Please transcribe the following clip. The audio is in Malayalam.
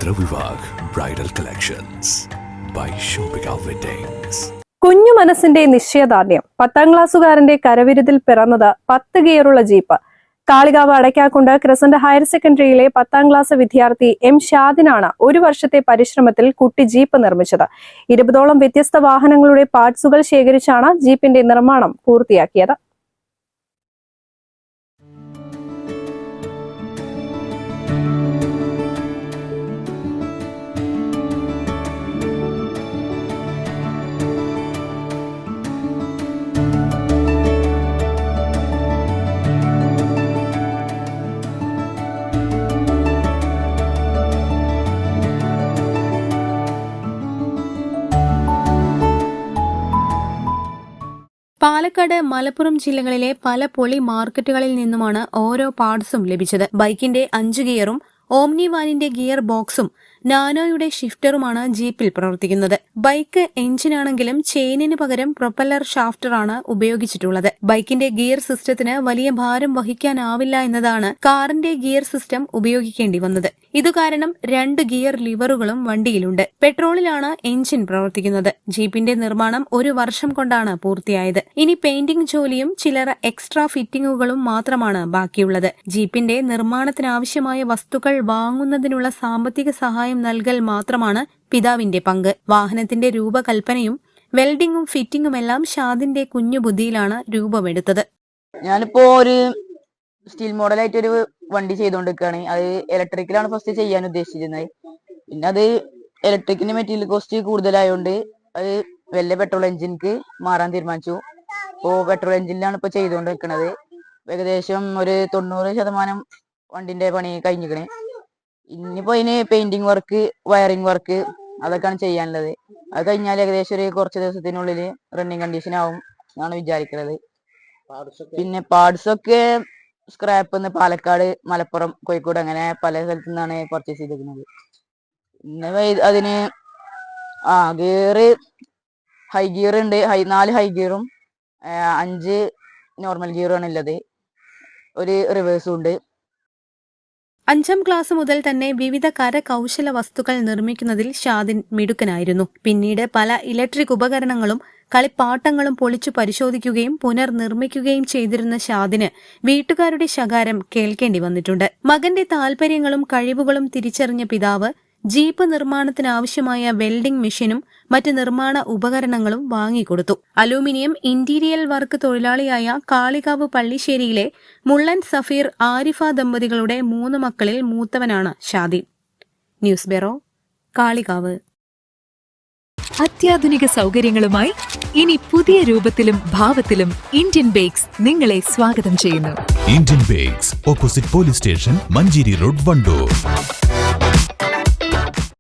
Netra Vivag Bridal Collections by Shobhika Weddings. കുഞ്ഞു മനസ്സിന്റെ നിശ്ചയദാർഢ്യം. 10ാം ക്ലാസ്സുകാരന്റെ കരവിരുതിൽ പിറന്നത് 10 ഗിയറുള്ള ജീപ്പ്. കാളികാവ് അടയ്ക്കാക്കുണ്ട് ക്രിസന്റ് ഹയർ സെക്കൻഡറിയിലെ 10ാം ക്ലാസ് വിദ്യാർത്ഥി എം ഷാദിനാണ് ഒരു വർഷത്തെ പരിശ്രമത്തിൽ കുട്ടി ജീപ്പ് നിർമ്മിച്ചത്. 20ഓളം വ്യത്യസ്ത വാഹനങ്ങളുടെ പാർട്സുകൾ ശേഖരിച്ചാണ് ജീപ്പിന്റെ നിർമ്മാണം പൂർത്തിയാക്കിയത്. പാലക്കാട്, മലപ്പുറം ജില്ലകളിലെ പല പൊളി മാർക്കറ്റുകളിൽ നിന്നുമാണ് ഓരോ പാർട്സും ലഭിച്ചത്. ബൈക്കിന്റെ 5 ഗിയറും ഓംനി വാനിന്റെ ഗിയർ ബോക്സും നാനോയുടെ ഷിഫ്റ്ററുമാണ് ജീപ്പിൽ പ്രവർത്തിക്കുന്നത്. ബൈക്ക് എഞ്ചിനാണെങ്കിലും ചെയിനിന് പകരം പ്രൊപ്പല്ലർ ഷാഫ്റ്ററാണ് ഉപയോഗിച്ചിട്ടുള്ളത്. ബൈക്കിന്റെ ഗിയർ സിസ്റ്റത്തിന് വലിയ ഭാരം വഹിക്കാനാവില്ല എന്നതാണ് കാറിന്റെ ഗിയർ സിസ്റ്റം ഉപയോഗിക്കേണ്ടി വന്നത്. ഇതുകാരണം 2 ഗിയർ ലിവറുകളും വണ്ടിയിലുണ്ട്. പെട്രോളിലാണ് എഞ്ചിൻ പ്രവർത്തിക്കുന്നത്. ജീപ്പിന്റെ നിർമ്മാണം 1 വർഷം കൊണ്ടാണ് പൂർത്തിയായത്. ഇനി പെയിന്റിംഗ് ജോലിയും ചില്ലറ എക്സ്ട്രാ ഫിറ്റിംഗുകളും മാത്രമാണ് ബാക്കിയുള്ളത്. ജീപ്പിന്റെ നിർമ്മാണത്തിനാവശ്യമായ വസ്തുക്കൾ വാങ്ങുന്നതിനുള്ള സാമ്പത്തിക സഹായം നൽകൽ മാത്രമാണ് പിതാവിന്റെ പങ്ക്. വാഹനത്തിന്റെ രൂപകൽപ്പനയും വെൽഡിംഗും ഫിറ്റിംഗുമെല്ലാം ഷാദിന്റെ കുഞ്ഞു ബുദ്ധിയിലാണ് രൂപമെടുത്തത്. ഞാനിപ്പോ ഒരു സ്റ്റീൽ മോഡലായിട്ട് ഒരു വണ്ടി ചെയ്തുകൊണ്ടിരിക്കുകയാണ്. അത് ഇലക്ട്രിക്കലാണ് ഫസ്റ്റ് ചെയ്യാൻ ഉദ്ദേശിച്ചിരുന്നത്. പിന്നെ അത് ഇലക്ട്രിക്കിന്റെ മെറ്റീരിയൽ കോസ്റ്റ് കൂടുതലായതുകൊണ്ട് അത് വലിയ പെട്രോൾ എഞ്ചിൻക്ക് മാറാൻ തീരുമാനിച്ചു. ഇപ്പോ പെട്രോൾ എഞ്ചിനിലാണ് ഇപ്പൊ ചെയ്തുകൊണ്ടിരിക്കുന്നത്. ഏകദേശം ഒരു 90% വണ്ടിന്റെ പണി കഴിഞ്ഞിരിക്കണേ. ഇനിയിപ്പോ അതിന് പെയിന്റിങ് വർക്ക്, വയറിംഗ് വർക്ക് അതൊക്കെയാണ് ചെയ്യാനുള്ളത്. അത് കഴിഞ്ഞാൽ ഏകദേശം ഒരു കുറച്ച് ദിവസത്തിനുള്ളിൽ റണ്ണിങ് കണ്ടീഷൻ ആവും എന്നാണ് വിചാരിക്കുന്നത്. പിന്നെ പാർട്സ് ഒക്കെ സ്ക്രാപ്പ് പാലക്കാട്, മലപ്പുറം, കോഴിക്കോട് അങ്ങനെ പല സ്ഥലത്തു നിന്നാണ് പർച്ചേസ് ചെയ്തിരിക്കുന്നത്. പിന്നെ അതിന് ഗിയറ് ഹൈ ഗിയർ ഉണ്ട്. 4 ഹൈ ഗിയറും 5 നോർമൽ ഗിയറുമാണ് ഉള്ളത്. ഒരു റിവേഴ്സും ഉണ്ട്. 5ാം ക്ലാസ് മുതൽ തന്നെ വിവിധ കരകൗശല വസ്തുക്കൾ നിർമ്മിക്കുന്നതിൽ ഷാദിൻ മിടുക്കനായിരുന്നു. പിന്നീട് പല ഇലക്ട്രിക് ഉപകരണങ്ങളും കളിപ്പാട്ടങ്ങളും പൊളിച്ചു പരിശോധിക്കുകയും പുനർനിർമ്മിക്കുകയും ചെയ്തിരുന്ന ഷാദിന് വീട്ടുകാരുടെ ശകാരം കേൾക്കേണ്ടി വന്നിട്ടുണ്ട്. മകന്റെ താൽപര്യങ്ങളും കഴിവുകളും തിരിച്ചറിഞ്ഞ പിതാവ് ജീപ്പ് നിർമ്മാണത്തിനാവശ്യമായ വെൽഡിംഗ് മെഷീനും മറ്റ് നിർമ്മാണ ഉപകരണങ്ങളും വാങ്ങിക്കൊടുത്തു. അലൂമിനിയം ഇന്റീരിയൽ വർക്ക് തൊഴിലാളിയായ കാളികാവ് പള്ളിശ്ശേരിയിലെ മുള്ളൻ സഫീർ ആരിഫ ദമ്പതികളുടെ 3 മക്കളിൽ മൂത്തവനാണ് ഷാദി. News bureau, Kalikavu. അത്യാധുനിക സൗകര്യങ്ങളുമായി ഇനി പുതിയ രൂപത്തിലും ഭാവത്തിലും ഇന്ത്യൻ ബേക്സ് നിങ്ങളെ സ്വാഗതം ചെയ്യുന്നു. Indian Bakes, opposite Police Station, Manjeri Road, Vandoor.